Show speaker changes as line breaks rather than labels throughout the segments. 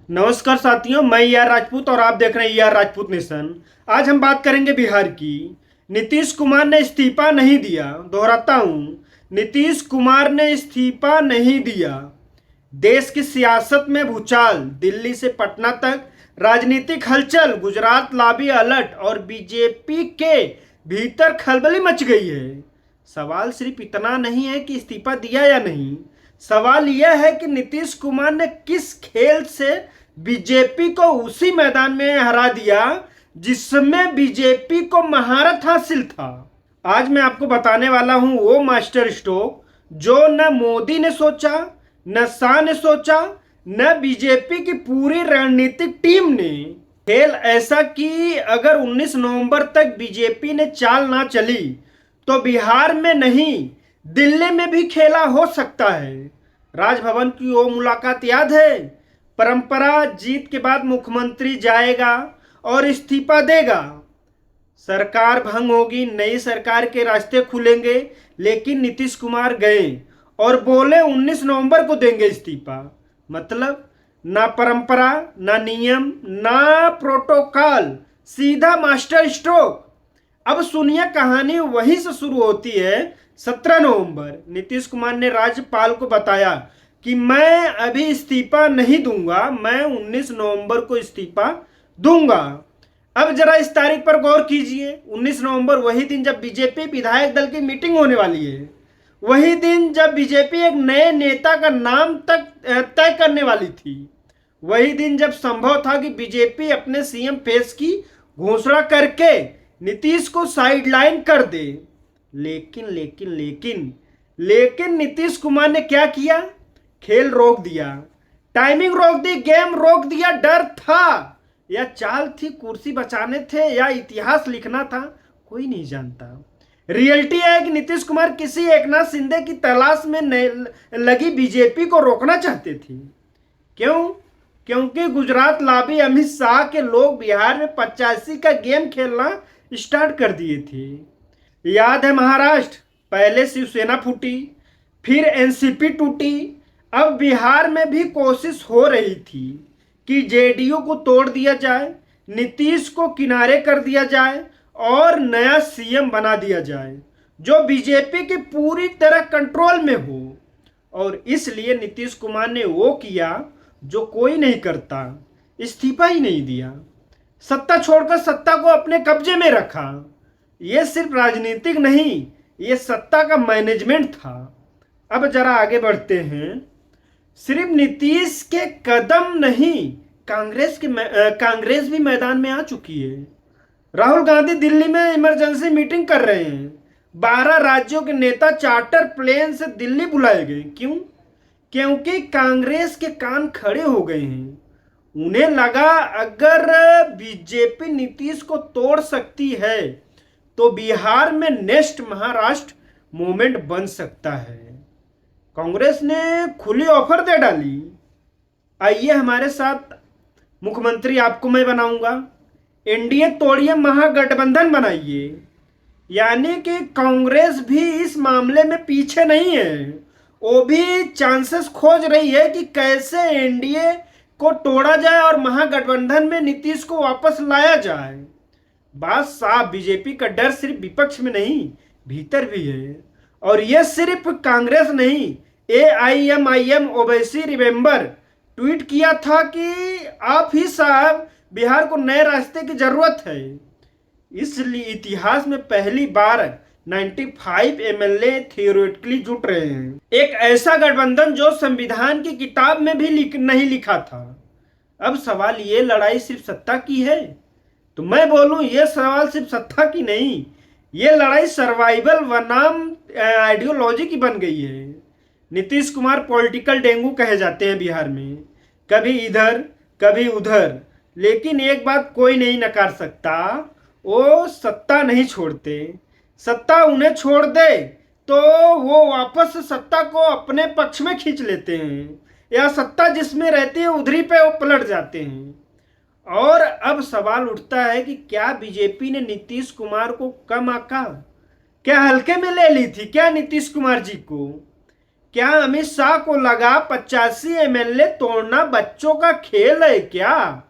नमस्कार साथियों, मैं ER राजपूत और आप देख रहे हैं ER राजपूत नेशन। आज हम बात करेंगे बिहार की। नीतीश कुमार ने इस्तीफा नहीं दिया। दोहराता हूं, नीतीश कुमार ने इस्तीफा नहीं दिया। देश की सियासत में भूचाल, दिल्ली से पटना तक राजनीतिक हलचल, गुजरात लॉबी अलर्ट और बीजेपी के भीतर खलबली मच गई है। सवाल सिर्फ इतना नहीं है कि इस्तीफा दिया या नहीं, सवाल यह है कि नीतीश कुमार ने किस खेल से बीजेपी को उसी मैदान में हरा दिया जिसमें बीजेपी को महारत हासिल था। आज मैं आपको बताने वाला हूं वो मास्टर स्ट्रोक जो न मोदी ने सोचा, न शाह ने सोचा, न बीजेपी की पूरी रणनीतिक टीम ने। खेल ऐसा कि अगर 19 नवंबर तक बीजेपी ने चाल ना चली तो बिहार में नहीं, दिल्ली में भी खेला हो सकता है। राजभवन की वो मुलाकात याद है? परंपरा, जीत के बाद मुख्यमंत्री जाएगा और इस्तीफा देगा, सरकार भंग होगी, नई सरकार के रास्ते खुलेंगे। लेकिन नीतीश कुमार गए और बोले 19 नवंबर को देंगे इस्तीफा। मतलब ना परंपरा, ना नियम, ना प्रोटोकॉल, सीधा मास्टर स्ट्रोक। अब सुनिए, कहानी वहीं से शुरू होती है। 17 नवंबर नीतीश कुमार ने राज्यपाल को बताया कि मैं अभी इस्तीफा नहीं दूंगा, मैं 19 नवंबर को इस्तीफा दूंगा। अब जरा इस तारीख पर गौर कीजिए। 19 नवंबर वही दिन जब बीजेपी विधायक दल की मीटिंग होने वाली है, वही दिन जब बीजेपी एक नए नेता का नाम तक तय करने वाली थी, वही दिन जब संभव था कि बीजेपी अपने सीएम फेस की घोषणा करके नीतीश को साइडलाइन कर दे। लेकिन लेकिन लेकिन लेकिन नीतीश कुमार ने क्या किया? खेल रोक दिया, टाइमिंग रोक दी, गेम रोक दिया। डर था या चाल थी, कुर्सी बचाने थे या इतिहास लिखना था, कोई नहीं जानता। रियलिटी है कि नीतीश कुमार किसी एकनाथ शिंदे की तलाश में लगी बीजेपी को रोकना चाहते थे। क्यों? क्योंकि गुजरात लॉबी, अमित शाह के लोग बिहार में 85 का गेम खेलना स्टार्ट कर दिए थे। याद है महाराष्ट्र, पहले शिवसेना फूटी, फिर एनसीपी टूटी। अब बिहार में भी कोशिश हो रही थी कि जेडीयू को तोड़ दिया जाए, नीतीश को किनारे कर दिया जाए और नया सीएम बना दिया जाए जो बीजेपी की पूरी तरह कंट्रोल में हो। और इसलिए नीतीश कुमार ने वो किया जो कोई नहीं करता, इस्तीफा ही नहीं दिया। सत्ता छोड़कर सत्ता को अपने कब्जे में रखा। यह सिर्फ राजनीतिक नहीं, यह सत्ता का मैनेजमेंट था। अब जरा आगे बढ़ते हैं। सिर्फ नीतीश के कदम नहीं, कांग्रेस भी मैदान में आ चुकी है। राहुल गांधी दिल्ली में इमरजेंसी मीटिंग कर रहे हैं। 12 राज्यों के नेता चार्टर प्लेन से दिल्ली बुलाए गए। क्यों? क्योंकि कांग्रेस के कान खड़े हो गए हैं। उन्हें लगा अगर बीजेपी नीतीश को तोड़ सकती है तो बिहार में नेक्स्ट महाराष्ट्र मूवमेंट बन सकता है। कांग्रेस ने खुली ऑफर दे डाली, आइए हमारे साथ, मुख्यमंत्री आपको मैं बनाऊंगा, एनडीए तोड़िए, महागठबंधन बनाइए। यानी कि कांग्रेस भी इस मामले में पीछे नहीं है। वो भी चांसेस खोज रही है कि कैसे एनडीए को तोड़ा जाए और महागठबंधन में नीतीश को वापस लाया जाए। बात साफ, बीजेपी का डर सिर्फ विपक्ष में नहीं, भीतर भी है। और यह सिर्फ कांग्रेस नहीं, AIMIM ओवैसी रिमेंबर ट्वीट किया था कि आप ही साहब, बिहार को नए रास्ते की जरूरत है। इसलिए इतिहास में पहली बार 95 MLA थियोरेटिकली जुट रहे हैं। एक ऐसा गठबंधन जो संविधान की किताब में भी नहीं लिखा था। अब सवाल, ये लड़ाई सिर्फ सत्ता की है? तो मैं बोलूं, यह सवाल सिर्फ सत्ता की नहीं, यह लड़ाई सर्वाइवल बनाम आइडियोलॉजी की बन गई है। नीतीश कुमार पॉलिटिकल डेंगू कहे जाते हैं बिहार में, कभी इधर कभी उधर। लेकिन एक बात कोई नहीं नकार सकता, वो सत्ता नहीं छोड़ते। सत्ता उन्हें छोड़ दे तो वो वापस सत्ता को अपने पक्ष में खींच लेते हैं, या सत्ता जिसमें रहती है उधरी पे वो पलट जाते हैं। और अब सवाल उठता है कि क्या बीजेपी ने नीतीश कुमार को कम आंका? क्या हल्के में ले ली थी क्या नीतीश कुमार जी को? क्या अमित शाह को लगा 85 एमएलए तोड़ना बच्चों का खेल है क्या?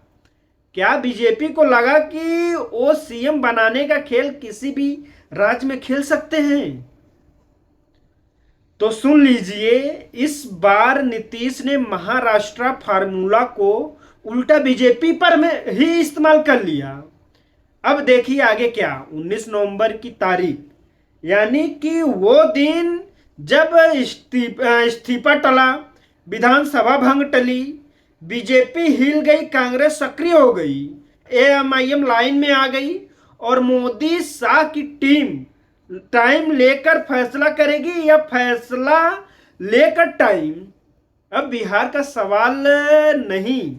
क्या बीजेपी को लगा कि वो सीएम बनाने का खेल किसी भी राज्य में खेल सकते हैं? तो सुन लीजिए, इस बार नीतीश ने महाराष्ट्र फार्मूला को उल्टा बीजेपी पर में ही इस्तेमाल कर लिया। अब देखिए आगे क्या। 19 नवंबर की तारीख, यानी कि वो दिन जब इस्तीफा टला, विधानसभा भंग टली, बीजेपी हिल गई, कांग्रेस सक्रिय हो गई, एएमआईएम लाइन में आ गई और मोदी शाह की टीम टाइम लेकर फैसला करेगी या फैसला लेकर टाइम? अब बिहार का सवाल नहीं,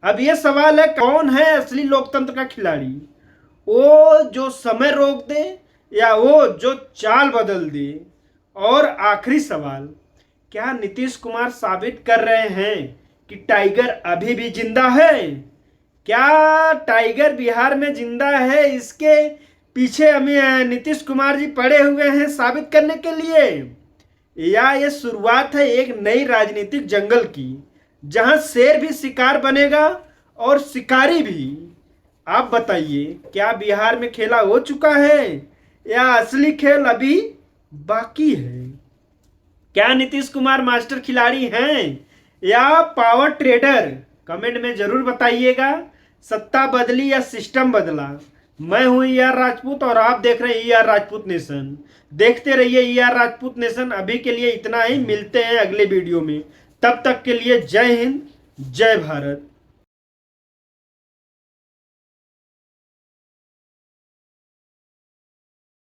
अब यह सवाल है कौन है असली लोकतंत्र का खिलाड़ी? वो जो समय रोक दे या वो जो चाल बदल दे? और आखिरी सवाल, क्या नीतीश कुमार साबित कर रहे हैं कि टाइगर अभी भी जिंदा है? क्या टाइगर बिहार में जिंदा है? इसके पीछे हमें नीतीश कुमार जी पड़े हुए हैं साबित करने के लिए, या ये शुरुआत है एक नई राजनीतिक जंगल की, जहां शेर भी शिकार बनेगा और शिकारी भी? आप बताइए, क्या बिहार में खेला हो चुका है या असली खेल अभी बाकी है? क्या नीतीश कुमार मास्टर खिलाड़ी हैं या पावर ट्रेडर? कमेंट में जरूर बताइएगा। सत्ता बदली या सिस्टम बदला? मैं हूं ER राजपूत और आप देख रहे हैं ER राजपूत नेशन। देखते रहिए ER राजपूत नेशन। अभी के लिए इतना ही, मिलते हैं अगले वीडियो में। तब तक के लिए जय हिंद, जय भारत।